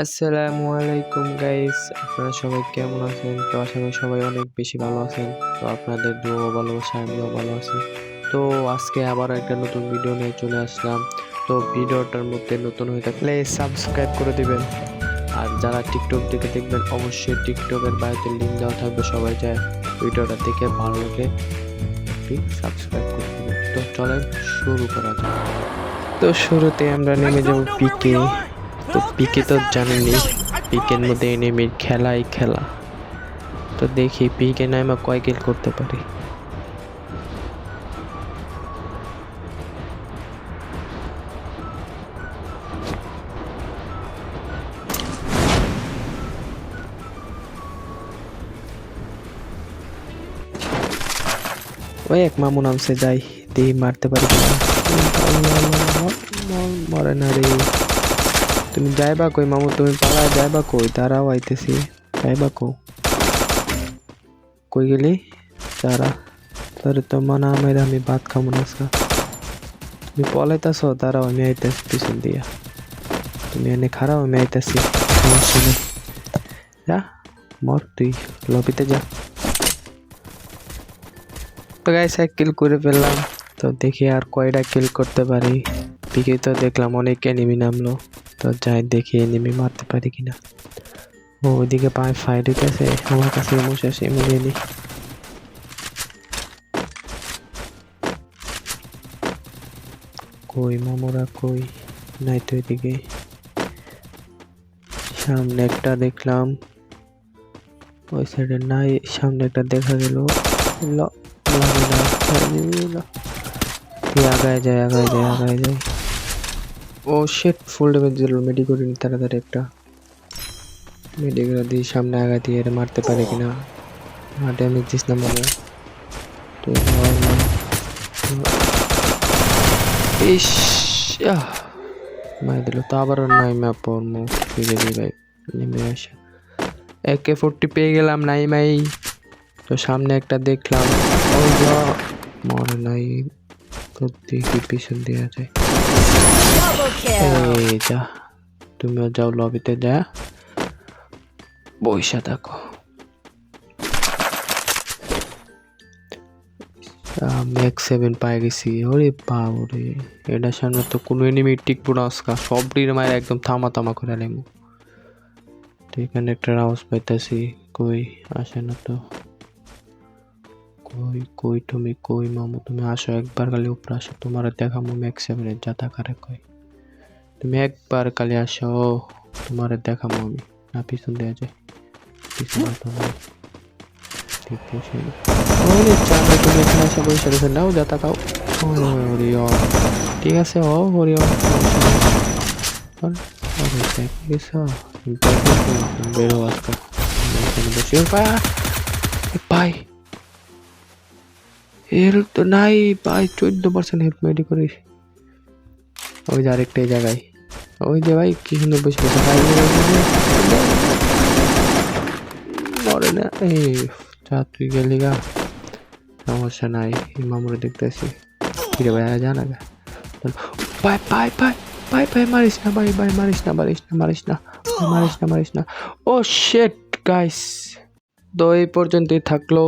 আসসালামু আলাইকুম গাইস, আপনারা সবাই কেমন আছেন? তো আশা করি সবাই অনেক বেশি ভালো আছেন। তো আপনাদের দোয়া ভালোবাসা আমিও ভালো আছি। তো আজকে আবার একটা নতুন ভিডিও নিয়ে চলে আসলাম। তো ভিডিওটার মধ্যে নতুন হয়ে থাকলে সাবস্ক্রাইব করে দিবেন। আর যারা টিকটক থেকে দেখবেন অবশ্যই টিকটকের বায়োতে লিঙ্ক দেওয়া থাকবে, সবাই যায় ভিডিওটা দেখে ভালো লাগে একটি সাবস্ক্রাইব করে দিবেন। তো চলেন শুরু করা যাক। তো শুরুতে আমরা নেমে যাব পিকে। তো পিকে তো জানেনই, পিকের মধ্যে এনিমির খেলাই খেলা। তো দেখি পিকে নাইমা কয় কিল করতে পারি। ওই এক মামু নামছে, যাই দেখি মারতে পারি কিনা। মরে না রে। তুমি যাইবা কই মামু? তুমি পালা যাইবা কই? দাঁড়াও আইতেছি। যাইবা কই গেলি? দাঁড়া, তোর তো মানা মেরে আমি ভাত খাবো না আজকে। তুমি পলাইতেছ, দাঁড়াও আমি আইতেছি পিছন দিয়া। তুমি এনে খারাপ, আমি আইতেছি। সমস্যা নেই, যা মর তুই, লবিতে যা। তো গাইস এক কিল করে ফেললাম। তো দেখি আর কয়টা কিল করতে পারি। পিকে তো দেখলাম অনেক এনিমি নামলো। তো যাই দেখি এনিমি মারতে পারি কিনা। ও ওইদিকে পায়ে ফায়ার দিতেছে, আমার কাছে বসে আসে মিলিয়ে নি। কই মামুরা কই? নাই তো এদিকে। সামনে একটা দেখলাম, ওই সাইডে নাই। সামনে একটা দেখা গেল, আগায় যায় আগায় যায় আগায় যায়। ও শেট, ফুল ড্যামেজ দিল। মেডি করিনি তাড়াতাড়ি একটা মেডি করে দিয়ে সামনে আগা দিয়ে এর মারতে পারে কিনা। ড্যামেজ দিস না মামু, তুই মার না। ইস, মার দিল তো। আবার নাই ম্যাপ ওর মুখ ফিরে দিয়ে ভাই নেমে আসে। AK-40 পেয়ে গেলাম নাই মাই। তো সামনে একটা দেখলাম, ওই যা মরে নাই। সত্যি কি পিছন দিয়ে যায়। এই যা, তুমিও যাও লবিতে, যা বইসা থাকো। ম্যাক্স 7 পাই গেছি। ওরে বাবরে, এটার সামনে তো কোনো এনিমি টিকবো না আজকা। সবটির মায়ের একদম থামা থামা করে নেবো। তো এখানে একটা আওয়াজ পাইতেছি, কই আসে না তো। কই কই তুমি কই মামু? তুমি আসো একবার, খালি উপরে আসো, তোমার দেখামো ম্যাক্স 7 এর জাতা কারে কই। তুমি একবার খালি আসো, তোমার দেখামো আমি। না পিছন দেওয়া যায়, পিছনে তো নাই। ঠিক আছে, ওরে চাঁদা তুমি এখানে এসে বসে রয়েছে, নাও জাতা খাও। ঠিক আছে, ও হরি বেরো আজকে বসে পাই। হেল্প তো নাই ভাই, 14% হেল্প মেডি করিস। ওই যে আরেকটাই জায়গায়, ওই যে ভাই কি সুন্দর বসে বসে খাই মরে না। এই যা তুই গেলি গা, সমস্যা নাই। মামুরে দেখতেছি, ফিরে ভাই জানা গা। Bye bye bye bye bye, মারিস না ভাই, ভাই মারিস না, মারিস না, মারিস না, মারিস না, মারিস না। ও শেট গাইস, তো এই পর্যন্তই থাকলো।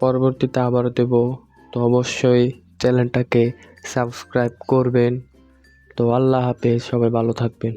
পরবর্তীতে আবারও দেব। তো অবশ্যই চ্যানেলটাকে সাবস্ক্রাইব করবেন। তো আল্লাহ হাফেজ, সবাই ভালো থাকবেন।